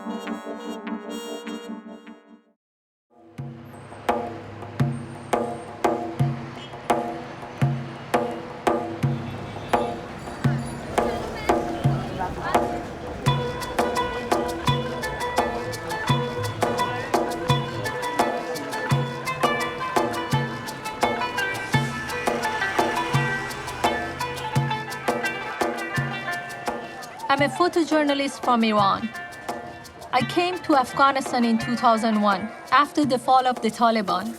I'm a photojournalist from Iran. I came to Afghanistan in 2001 after the fall of the Taliban.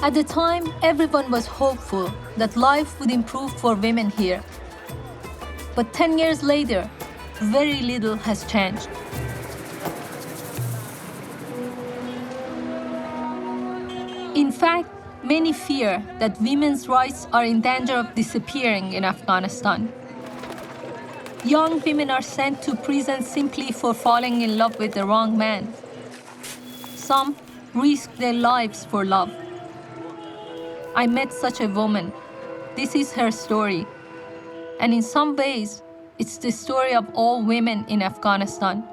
At the time, everyone was hopeful that life would improve for women here. But 10 years later, very little has changed. In fact, many fear that women's rights are in danger of disappearing in Afghanistan. Young women are sent to prison simply for falling in love with the wrong man. Some risk their lives for love. I met such a woman. This is her story. And in some ways, it's the story of all women in Afghanistan.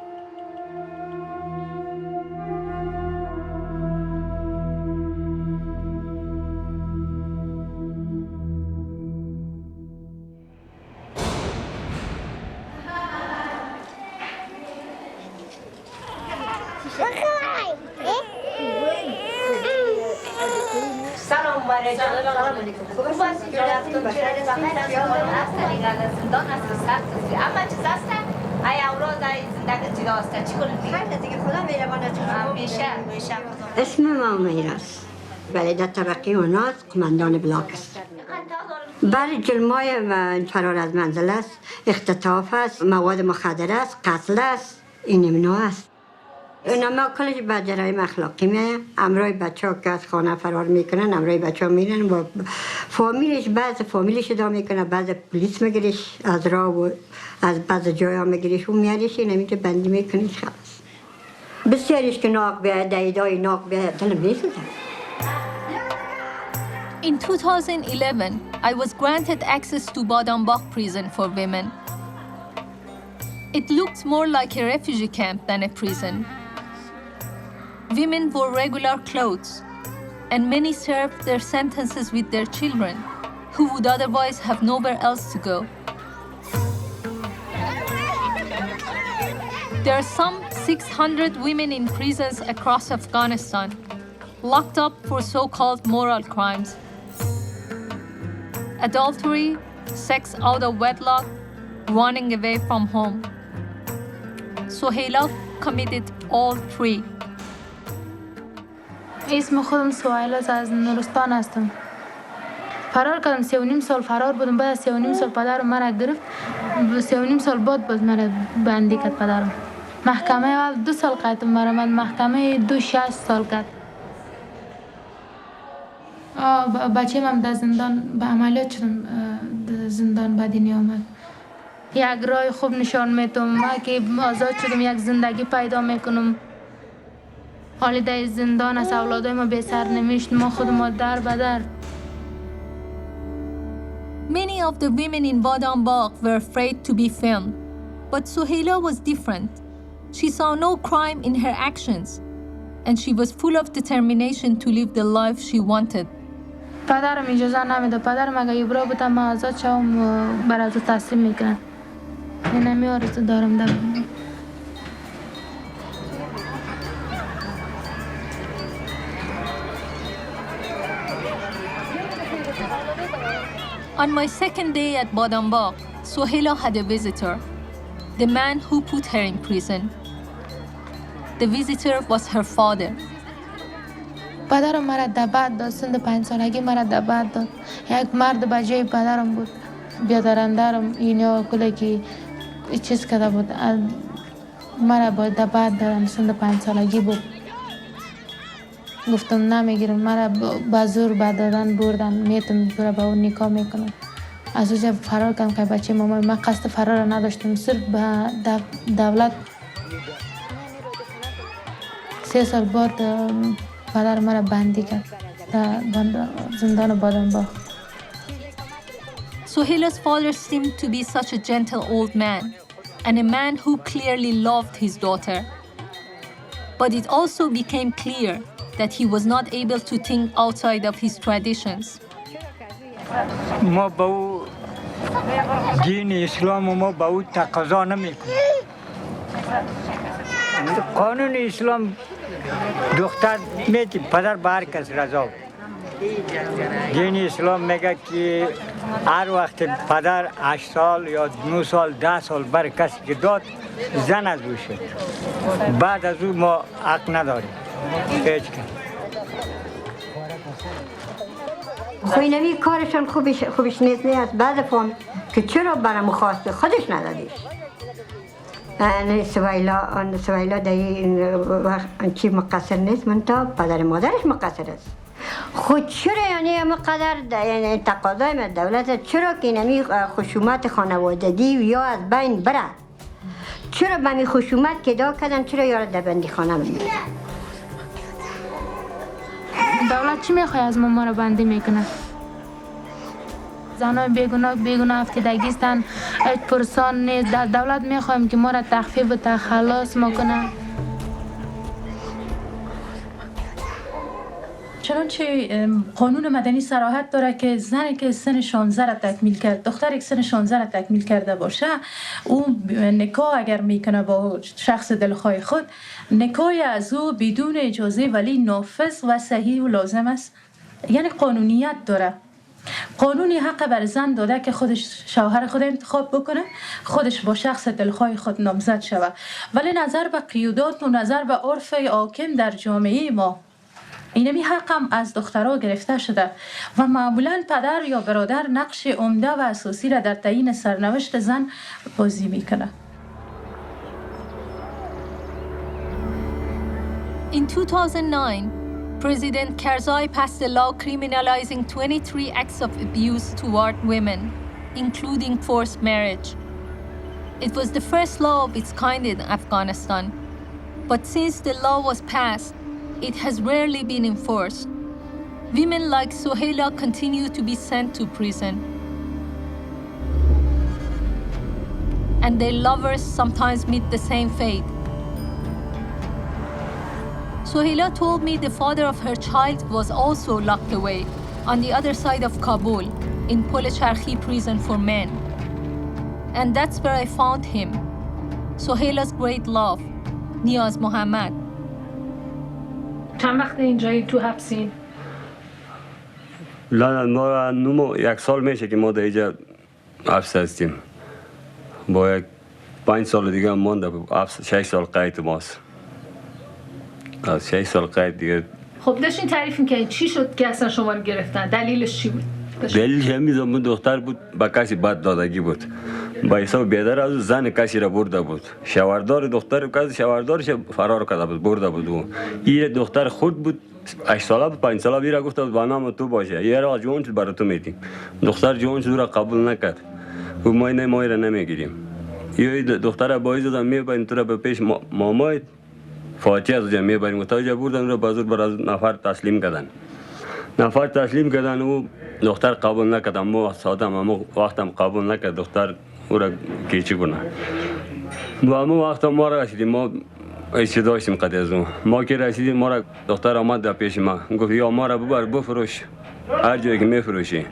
اسم ما میراست بلده طبقی اوناس قماندان بلاک است. برای جرمای فرار از منزل است، اختطاف است، مواد مخدر است، قتل است، این نمونه است. ما کلش به جرایم اخلاقی میایم. امروی بچه ها که از خانه فرار میکنن، امروی بچه ها میرن با فامیلش، بعض فامیلش ادام میکنه، بعض پلیس میگیرش از راه و از بعض جای ها میگیرش و میاریش، این همیشه بندی میکنیش خلاص. بسیاریش که ناق بیاید، دیدای ناق بیاید، دلم نیست. In 2011, I was granted access to Badambakh prison for women. It looked more like a refugee camp than a prison. Women wore regular clothes, and many served their sentences with their children, who would otherwise have nowhere else to go. There are some 600 women in prisons across Afghanistan, locked up for so-called moral crimes. Adultery, sex out of wedlock, running away from home. Sohaila committed all three. اسم خودم سوهیلا از نورستان هستم. فرار کردم 3.5 سال فرار بودم. بعد 3.5 سال پدرم مرا گرفت. 3.5 سال بعد باز مرا بندی کرد پدرم. محکمه اول 2 سال قیدم مرا، محکمه 6 سال کرد. بچه من در زندان به عملیات شدم. زندان بدینی آمد. یک راه خوب نشان میتم ما که آزاد شدم، یک زندگی پیدا میکنم. حالی در زندان از اولادای ما به سر نمیشت، ما خود ما در بدر. Many of the women in Badambakh were afraid to be filmed, but Sohaila was different. She saw no crime in her actions, and she was full of determination to live the life she wanted. پدرم اجازه نمیده. پدرم اگه یبرا بودم ما آزاد شوم برای تو تسلیم میکنن. این همی آرزو دارم در On my second day at Badambakh, Sohaila had a visitor, the man who put her in prison. The visitor was her father. پدرم مرا دعوت داد. سن 5 سالگی مرا دعوت داد. یک مرد به جای پدرم بود. بیادرندرم اینا کلی که چیز کرده بود. مرا با دعوت دادن. سن 5 سالگی بود. گفتم نمیگیرم. مرا با زور دادن بردن. میتم برای با اون نکاح میکنم. از اونجا فرار کردم که بچه مامان. من قصد فرار نداشتم. صرف به دولت 3 سال بعد پدر مرا بندی کرد در زندان بادامباخ. Sohaila's father seemed to be such a gentle old man, and a man who clearly loved his daughter. But it also became clear that he was not able to think outside of his traditions. ما با او دین اسلام ما با او تقاضا نمیکنیم. قانون اسلام دختر میگه پدر به هر کس رضا. دین اسلام میگه که هر وقت پدر 8 سال یا 9 سال 10 سال بر کسی که داد زن از او شد. بعد از او ما حق نداریم. هیچ کس. خوینمی کارشان خوبش نیست نیست بعد فهم که چرا برام خواسته خودش ندادیش. سویلا در این وقت چی مقصر نیست من تا پدر مادرش مقصر است. خود چرا یعنی همقدر یعنی تقاضای من دولت چرا که اینمی خشونت خانوادگی یا از بین بره؟ چرا به می خشونت که دا کردن چرا یارو در بندی خانه میمیره؟ دولت چی میخواه از ما رو بندی میکنه؟ زنای بیگناه افتیدگی هستن، هیچ پرسان نیست. در دولت میخوایم که ما را تخفیف و تخلص میکنه. چنانچه قانون مدنی صراحت داره که زنی که سن 16 را تکمیل کرد، دختری که سن 16 را تکمیل کرده باشه، او نکاح اگر میکنه با شخص دلخواه خود، نکاح از او بدون اجازه ولی نافذ و صحیح و لازم است. یعنی قانونیت داره. قانونی حق بر زن داده که خودش شوهر خود انتخاب بکنه، خودش با شخص دلخواه خود نامزد شود. ولی نظر به قیودات و نظر به عرف حاکم در جامعه ما، اینمی حق هم از دخترها گرفته شده و معمولا پدر یا برادر نقش عمده و اساسی را در تعیین سرنوشت زن بازی میکنه. In 2009, President Karzai passed a law criminalizing 23 acts of abuse toward women, including forced marriage. It was the first law of its kind in Afghanistan, but since the law was passed, it has rarely been enforced. Women like Sohaila continue to be sent to prison. And their lovers sometimes meet the same fate. Sohaila told me the father of her child was also locked away on the other side of Kabul in Polecharkhi prison for men. And that's where I found him, Sohaila's great love, Niaz Mohammad. چند وقت اینجایی تو حبسین؟ ما 1 سال میشه که ما در اینجا حبس هستیم. با 5 سال دیگه هم مانده 6 سال قید ماست. از 6 سال قید دیگه. خب داشتین تعریف میکنید چی شد که اصلا شما رو گرفتن؟ دلیلش چی بود؟ دلیلش همین دختر بود با کسی بد دادگی بود. با حساب بیادر از زن کسی را برده بود. شوهردار دختر کسی شوهردارش فرار کرده بود برده بود او. این دختر خود بود 8 ساله بود 5 ساله بیرا گفت با نام تو باشه. یه را جوان شد برای تو میتیم. دختر جوان شد را قبول نکرد. و ما را نمیگیریم. یه دختر باید دادم میبریم تو را به پیش مامای فاتحه از جمعه بریم تا جا بردن رو بازور بر از نفر تسلیم کردن. نفر تسلیم کردن و دختر قبول نکرد. ما ساعتم اما وقتم قبول نکرد دختر او را کیچی کنه. با اما وقت ما را رسیدیم ما ایچی داشتیم قد از اون. ما که رسیدیم ما را دختر آمد در پیش ما گفت یا ما را ببر بفروش هر جایی که میفروشی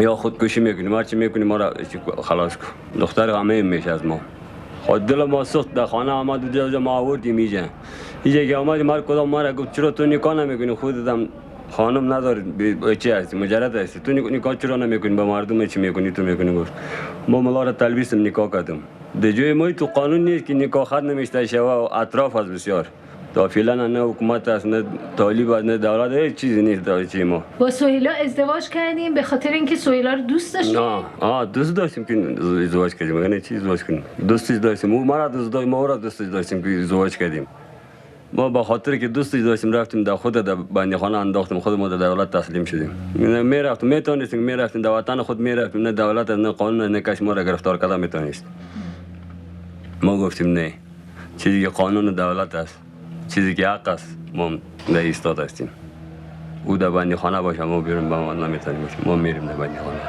یا خودکشی میکنیم هر چی میکنیم ما را خلاص کن. دختر همه میشه از ما. خود دل ما سخت در خانه آمد و جا ما آوردیم اینجا. اینجا که آمدیم هر کدام ما را گفت چرا تو نکاح نمیکنی خودت هم خانم نداری چی هستی مجرد هستی تو نکاح چرا نمیکنی با مردم چی میکنی تو میکنی گفت ما ملا را تلبیس نکاح کردم. در جای ما تو قانون نیست که نکاح خط نمیشته شوه و اطراف از بسیار تا فعلا نه حکومت است نه طالب است نه دولت هیچ چیزی نیست در چی ما. با سهیلا ازدواج کردیم به خاطر اینکه سهیلا رو دوست داشتیم؟ نه دوست داشتیم که ازدواج کردیم یعنی چی ازدواج کنیم دوستش داشتیم او ما را دوست داشت ما را دوستش داشتیم که ازدواج کردیم. ما با خاطر که دوستش داشتیم رفتیم در خود در بندیخانه انداختیم خود ما در دولت تسلیم شدیم. میرفتیم میتونستیم میرفتیم در وطن خود میرفتیم نه دولت نه قانون نه کس ما را گرفتار کرده میتونست. ما گفتیم نه چیزی که قانون دولت است چیزی که حق است ما در ایستاد هستیم. او در بندیخانه باشه ما بیرون با ما نمیتونیم باشیم ما میریم در بندیخانه.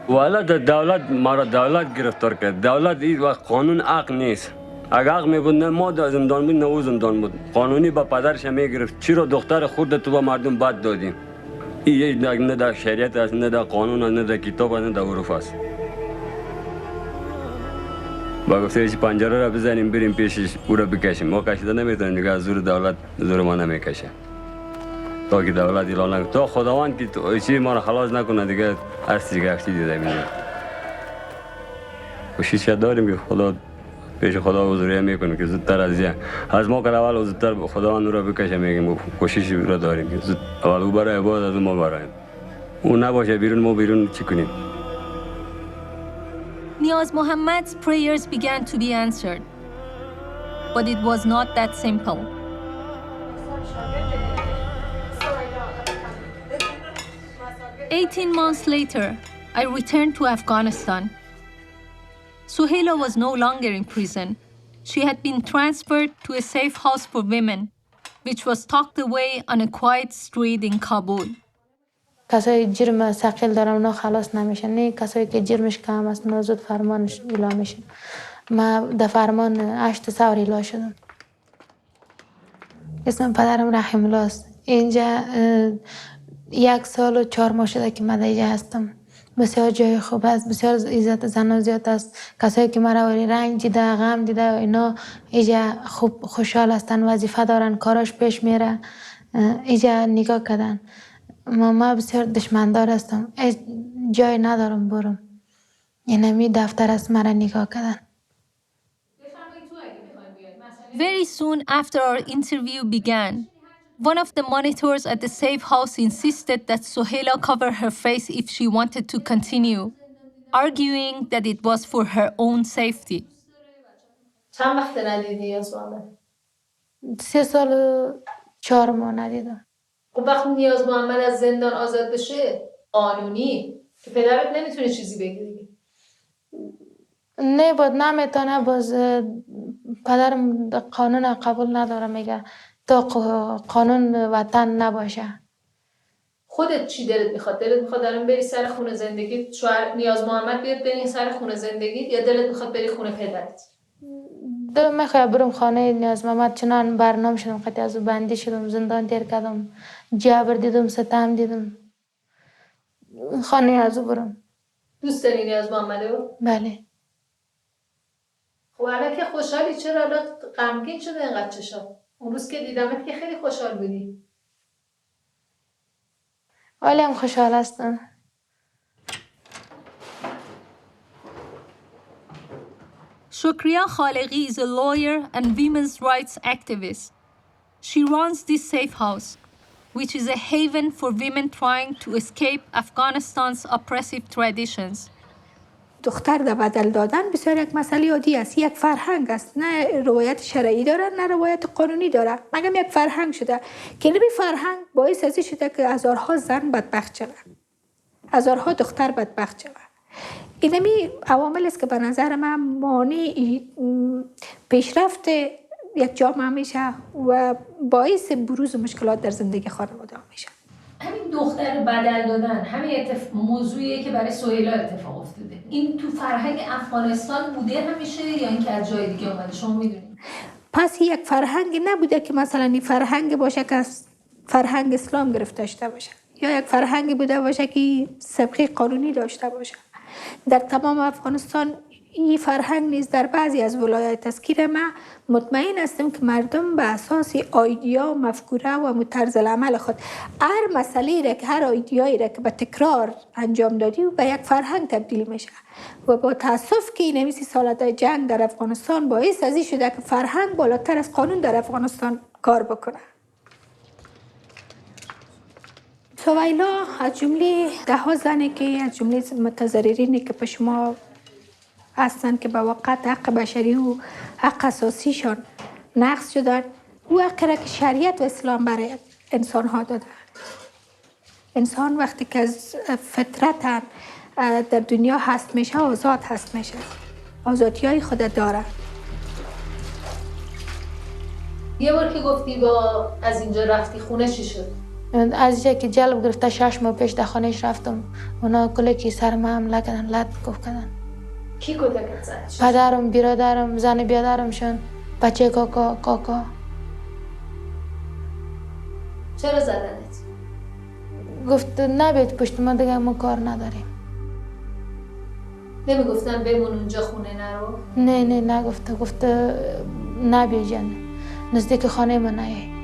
والا دولت ما را دولت گرفتار کرد. دولت این وقت قانون حق نیست. اگر حق می بود نه ما در زندان بود نه او زندان بود. قانونی با پدرش می گرفت. چرا دختر خود تو با مردم بد دادیم؟ این نه در شریعت است، نه در قانون است، نه در کتاب است، نه در عرف است. با گفته پنجره را بزنیم بریم پیشش او را بکشیم. ما کشیده نمیتونیم دیگه. از زور دولت زور ما نمیکشه. تا که دولت اعلان نکنه، تا خداوند که چیزی ما را خلاص نکنه دیگه هست دیگه هفتی دیده میده. کوشش داریم که خدا پیش خدا حضوریه میکنیم که زودتر از ما که اول زودتر خداوند او را بکشه. میگیم کوشش را داریم که زود اول او برای بعد از ما برایم. او نباشه بیرون ما بیرون چی کنیم؟ Niaz Mohammad's prayers began to be answered, but it was not that simple. "18 months later, I returned to Afghanistan. Suhaila was no longer in prison. She had been transferred to a safe house for women, which was tucked away on a quiet street in Kabul. کسایی جرم ثقیل دارن اونا خلاص نمیشن، نه کسایی که جرمش کم است اونا زود فرمانش اعلام میشه. ما در فرمان 8 سال اعلام شدم. اسم پدرم رحیم الله است. اینجا 1 سال و 4 ماه شده که من اینجا هستم. بسیار جای خوب است، بسیار عزت زنان زیاد است. کسایی که مرا رنج دیده، غم دیده اینا اینجا خوب خوشحال هستن، وظیفه دارن، کاراش پیش میره. اینجا نگاه کردن. ما بسیار دشمندار هستم. جای ندارم برم. اینمی دفتر است مرا نگاه کردن. Very soon after our interview began, one of the monitors at the safe house insisted that Suhaila cover her face if she wanted to continue, arguing that it was for her own safety. چند وقت ندیدی از محمد؟ 3 سال و 4 ماه ندیدم. خب وقتی نیاز محمد از زندان آزاد بشه قانونی که پدرت نمیتونه چیزی بگیری. نه بود نمیتونه، باز پدرم قانون قبول نداره، میگه تا قانون وطن نباشه. خودت چی دلت میخواد؟ دلت میخواد الان بری سر خونه زندگی شوهر نیاز محمد بیاد بری سر خونه زندگی، یا دلت میخواد بری خونه پدرت؟ دلم میخواد برم خانه نیاز محمد، چنان برنامه شدم، خیلی از بندی شدم، زندان دیر کردم، جبر دیدم، ستم دیدم، خانه از برم. دوست داری نیاز محمدو؟ بله. خب الان که خوشحالی، چرا الان غمگین شده اینقدر چشات؟ اون روز که دیدمت که خیلی خوشحال بودی. ولی هم خوشحال هستم. Shukriya Khalegi is a lawyer and women's rights activist. She runs this safe house, which is a haven for women trying to escape Afghanistan's oppressive traditions. دختر در بدل دادن بسیار یک مسئله عادی است، یک فرهنگ است، نه روایت شرعی داره نه روایت قانونی داره، مگر یک فرهنگ شده که این فرهنگ باعث ازی شده که هزارها زن بدبخت شوند، هزارها دختر بدبخت شوند. اینمی عوامل است که به نظر من مانع پیشرفت یک جامعه میشه و باعث بروز مشکلات در زندگی خانواده میشه. همین دختر بدل دادن همین موضوعیه که برای سهیلا اتفاق افتاده. این تو فرهنگ افغانستان بوده همیشه یا اینکه از جای دیگه اومده؟ شما میدونید؟ پس یک فرهنگ نبوده که مثلا این فرهنگ باشه که از فرهنگ اسلام گرفته داشته باشه، یا یک فرهنگ بوده باشه که سابقه قانونی داشته باشه. در تمام افغانستان این فرهنگ نیز در بعضی از ولایات تذکیر ما مطمئن هستیم که مردم به اساس ایدیا، مفکوره و طرز العمل خود هر مسئله را که هر ایدیایی را که به تکرار انجام دادی و به یک فرهنگ تبدیل میشه و با تاسف که این 30 سال جنگ در افغانستان باعث ازی شده که فرهنگ بالاتر از قانون در افغانستان کار بکنه. سهیلا از جمله 10 زنی که از جمله متضررینی که به شما هستن که به وقت حق بشری و حق اساسیشان نقض شدن، او حقی را که شریعت و اسلام برای انسان ها داده. انسان وقتی که از فطرت در دنیا هست میشه آزاد هست میشه، آزادی های خود داره. یه بار که گفتی با از اینجا رفتی خونه چی شد؟ از اینجا که جلب گرفته 6 ماه پیش در خانهش رفتم، اونا کلی که سر ما حمله کردن، لطف کردن. کی کتک زد؟ پدرم، برادرم، زن برادرمشون، بچه کاکا. چرا زدنت؟ گفت نبید پشت ما، دیگه ما کار نداریم. نمیگفتن بمون اونجا خونه نرو؟ نه نگفته، گفته نبی جان، نزدیک خانه ما نیای.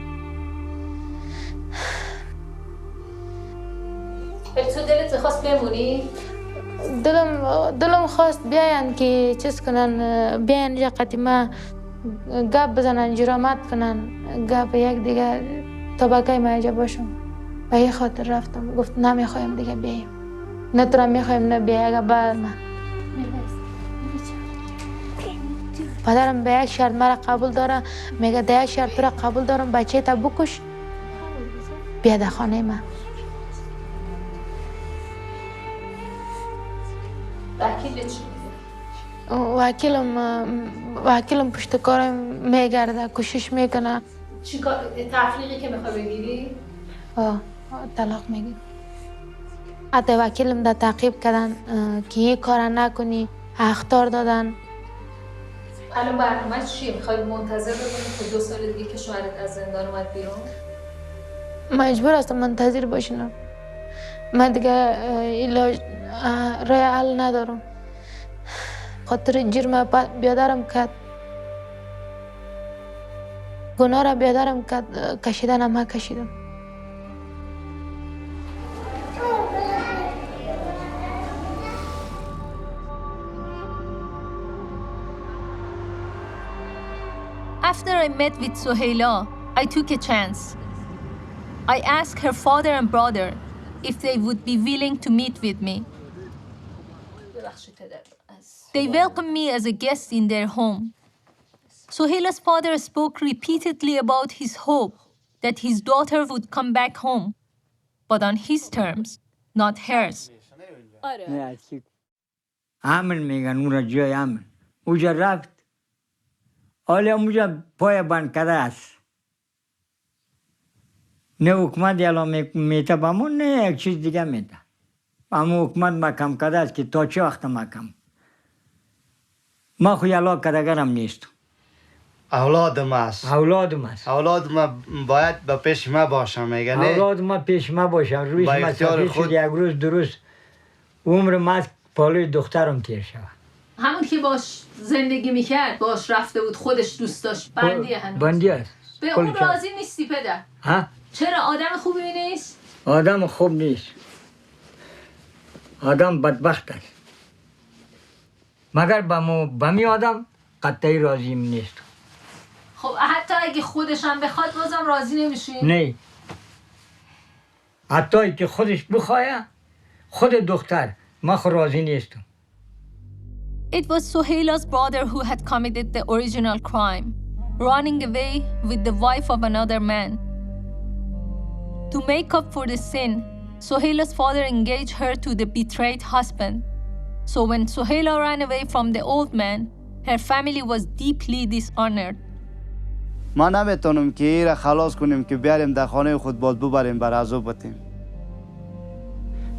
تو دلت خواست بمونی؟ دلم خواست بیاین که چیز کنن، بیاین اینجا قدیمه گپ بزنن، جرامت کنن، گپ یک دیگه طبقه ما اینجا باشم. به این خاطر رفتم. گفت نمیخوایم دیگه بیاییم، نه تو را میخوایم نه بیای. اگه بعد من پدرم به یک شرط مرا قبول داره، میگه ده یک شرط تو را قبول دارم، بچه تا بکش بیا در خانه من. وکیل چی میگه؟ وکیلم پشت کارم میگرده، کوشش میکنه. چی کار تفریقی که میخوای بگیری؟ طلاق میگیره. حتی وکیلم در تعقیب کردن که این کار نکنی، اخطار دادن. الان برنامه چیه؟ میخوای منتظر بمونی تا 2 سال دیگه که شوهرت از زندان اومد بیرون؟ مجبور هستم منتظر باشم. من دیگه علاج راه حل ندارم. خاطر جرم بیادرم کرد، گناه را بیادرم کرد، کشیدنم ها کشیدم. After I met with Sohaila, I took a chance. I asked her father and brother if they would be willing to meet with me. They welcomed me as a guest in their home. Sohaila's father spoke repeatedly about his hope that his daughter would come back home, but on his terms, not hers. امن میگن اون را جای امن. اونجا رفت، حالا اونجا پای بند کرده است. نه حکومت الان میته بامون، نه یک چیز دیگه میته. اما حکومت محکم کرده است که تا چه وقت محکم. ما خو یلا کدگرم نیستم. اولادم است. اولاد ما باید به پیش ما باشم میگه نه؟ اولاد ما پیش ما باشم. رویش مسافر شد یک روز درست عمر ما پالوی دخترم تیر شود. همون که باش زندگی میکرد، باش رفته بود، خودش دوست داشت، بندیه هنوز؟ بندی است. به اون راضی نیستی پدر؟ ها؟ چرا آدم خوبی نیست؟ آدم خوب نیست. آدم بدبخت است. مگر به می آدم قطعی راضی نیست. خب حتی اگه خودش هم بخواد بازم راضی نمیشی؟ نه. حتی که خودش بخواه، خود دختر ما خود راضی نیستم. It was Sohaila's brother who had committed the original crime, running away with the wife of another man. To make up for the sin, Sohaila's father engaged her to the betrayed husband. So when Sohaila ran away from the old man, her family was deeply dishonored. ما نمیتونم که این را خلاص کنیم که بیاریم در خانه خود باز ببریم بر عذاب بتیم.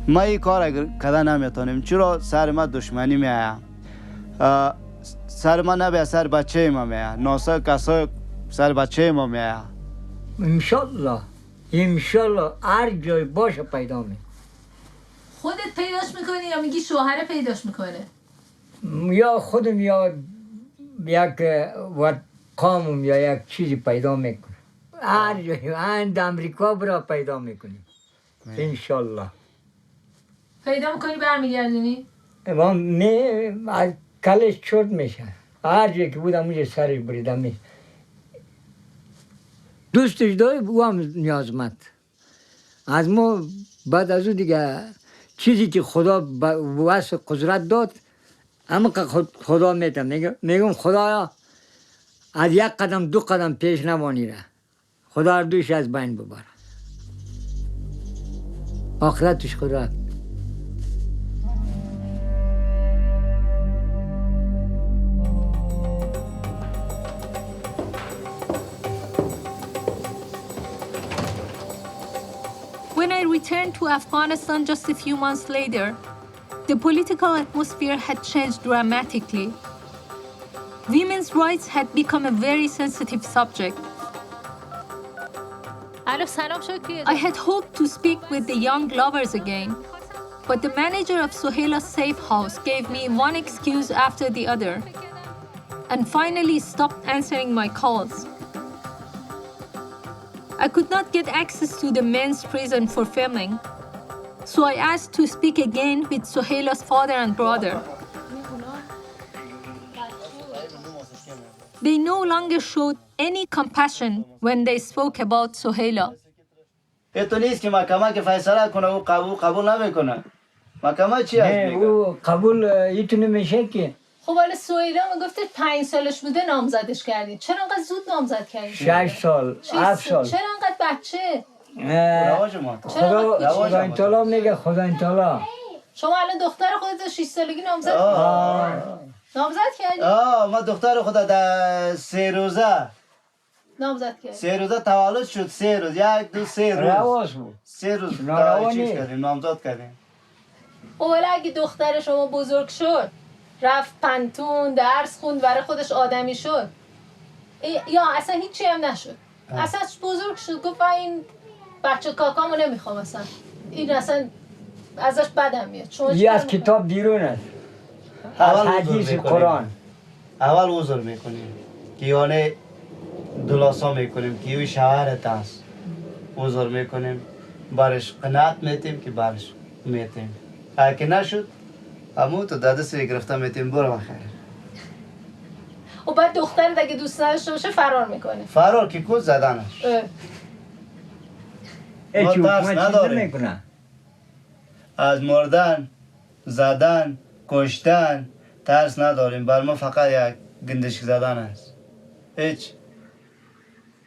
ما این کار کده نمیتونیم. چرا سر ما دشمنی میآید؟ سر ما نباید سر بچه ما میآید. ناسا کسا سر بچه ما میآید. انشالله هر جای باشه پیدا می. خودت پیداش میکنی یا میگی شوهر پیداش میکنه؟ یا خودم یا یک قامم یا یک چیزی پیدا میکنه. هر جای اند امریکا برا پیدا میکنیم انشالله. پیدا میکنی برمیگردونی؟ نه از کلش چود میشه. هر جایی که بودم اونجا سرش بریدم میشه. دوستش داره او هم نیازمند از ما. بعد از اون دیگه چیزی که خدا واسه قدرت داد اما که خدا میتم میگم خدایا از یک قدم 2 قدم پیش نمانیره. خدا دوش از بین ببره. آخرتش خدا. returned to Afghanistan just a few months later, the political atmosphere had changed dramatically. Women's rights had become a very sensitive subject. I had hoped to speak with the young lovers again, but the manager of Sohaila's safe house gave me one excuse after the other and finally stopped answering my calls. I could not get access to the men's prison for filming, so I asked to speak again with Sohaila's father and brother. They no longer showed any compassion when they spoke about Sohaila. تو نیست که محکمه که فیصله کنه او قبول نمیکنه. محکمه چی هست نه او قبول ایتونه میشه که خب حالا سهیلا میگفته 5 سالش بوده نامزدش کردین. چرا انقدر زود نامزد کردین؟ 6 سال 7 سال. چرا انقدر بچه؟ رواج ما. خدا این طلا میگه خدا این طلا. شما الان دختر خودت 6 سالگی نامزد کردی؟ ما دختر خدا در 3 روزه نامزد کردی. 3 روزه تولد شد. 3 روز 1 2 3 روز. رواج بود. 3 روز ناروانی. چیز کردیم نامزد کردیم. خب حالا اگه دختر شما بزرگ شد رفت پنتون درس خوند برای خودش آدمی شد یا اصلا هیچی هم نشد اصلا بزرگ شد گفت این بچه کاکامو نمیخوام اصلا این اصلا ازش بدم میاد شما یه از کتاب بیرون است از حدیث قرآن اول عذر میکنیم که یعنی دلاسا میکنیم که یه شوهرت است عذر میکنیم برش قناعت میتیم که برش میتیم اگه نشد همون تو داده سری گرفته میتیم برو بخیر و بعد دخترت اگه دوست نداشته باشه فرار میکنه فرار که کود زدنش هیچ ترس حکومت نداریم. نمیکنه از مردن زدن کشتن ترس نداریم بر ما فقط یک گندشک زدن است هیچ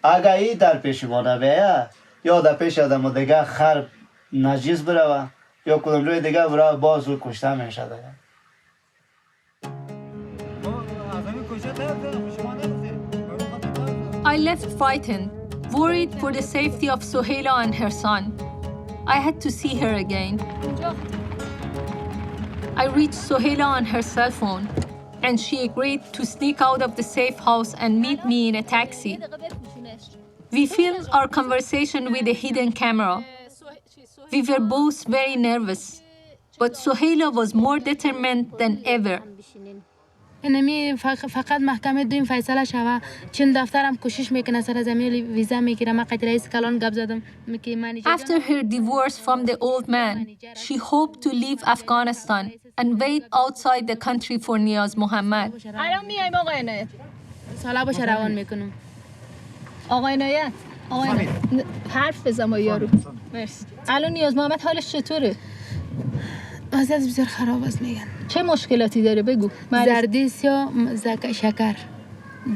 اگه ای در پیش ما نبیه یا در پیش آدم دیگه خر نجیز بروه یا کدام روی دیگه بروه باز او کشته میشه دیگه I left frightened, worried for the safety of Sohaila and her son. I had to see her again. I reached Sohaila on her cell phone, and she agreed to sneak out of the safe house and meet me in a taxi. We filmed our conversation with a hidden camera. We were both very nervous, but Sohaila was more determined than ever. اینمی فقط محکمه دویم فیصله شوه چون دفترم کوشش میکنه سر زمین ویزا میگیره من قید رئیس کلان گپ زدم که من After her divorce from the old man, she hoped to leave Afghanistan and wait outside the country for Niaz Mohammad. الان میایم آقای عنایت سالا باشه روان میکنم آقای عنایت حرف بزن با یارو مرسی الان نیاز محمد حالش چطوره وضعیت بسیار خراب است میگن چه مشکلاتی داره بگو زردیس یا شکر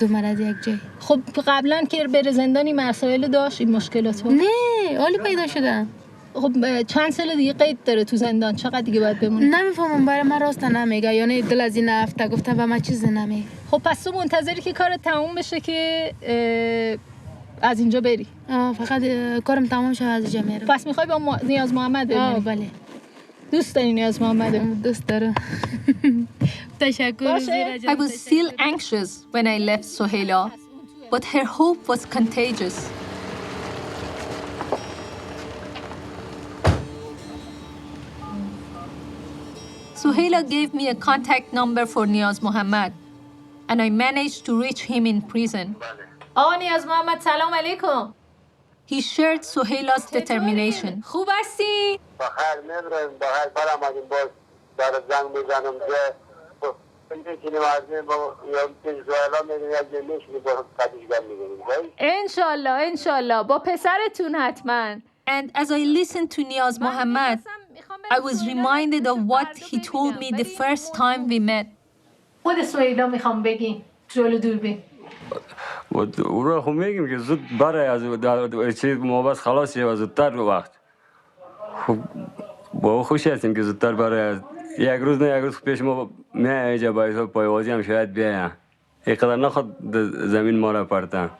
دو مرض یک جای خب قبلا که بره زندانی مسائل داشت این مشکلات نه حالی پیدا شده خب چند سال دیگه قید داره تو زندان چقدر دیگه باید بمونه نمیفهمم برای من راست نمیگه یعنی دل از این هفته گفتم و من چیز نمیگه خب پس تو منتظری که کارت تموم بشه که از اینجا بری فقط کارم تمام شد از اینجا میرم پس میخوای با نیاز محمد ببینی بله دوست داری نیاز محمد دوست دارم تشکر I was still anxious when I left Sohaila, but her hope was contagious. Sohaila gave me a contact number for Niaz Mohammad, and I managed to reach him in prison. آقا نیاز محمد سلام علیکم He shared Sohaila's determination. خوب هستی؟ بخیر میبریم بخیر برآمدیم باز در زنگ میزنم که میکنیم از این با یا سوهیلا میگیم یک جمیشی با قدیشگر میگیم انشالله با پسرتون حتما And as I listened to Niaz Mohammad, I was reminded of what he told me the first time we met. خود سوهیلا میخوام بگیم جلو دوربین او را خب میگیم که زود برای از چیز ما بس خلاص شد زودتر وقت خب با او خوشی هستیم که زودتر برای یک روز نه یک روز پیش ما میای اینجا باید پایوازی هم شاید بیایم اینقدر نخواد زمین ما را پرتن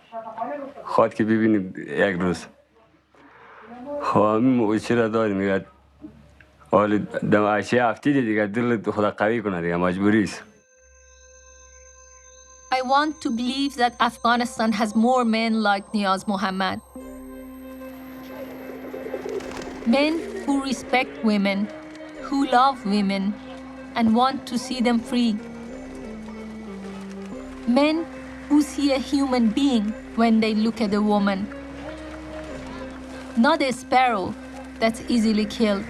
خواد که ببینیم یک روز همین موچه را داریم میگه حال دماغی هفته دیگه دل خدا قوی کنه دیگه مجبوری است. I want to believe that Afghanistan has more men like Niaz Mohammad. Men who respect women, who love women, and want to see them free. Men who see a human being when they look at a woman, not a sparrow that's easily killed.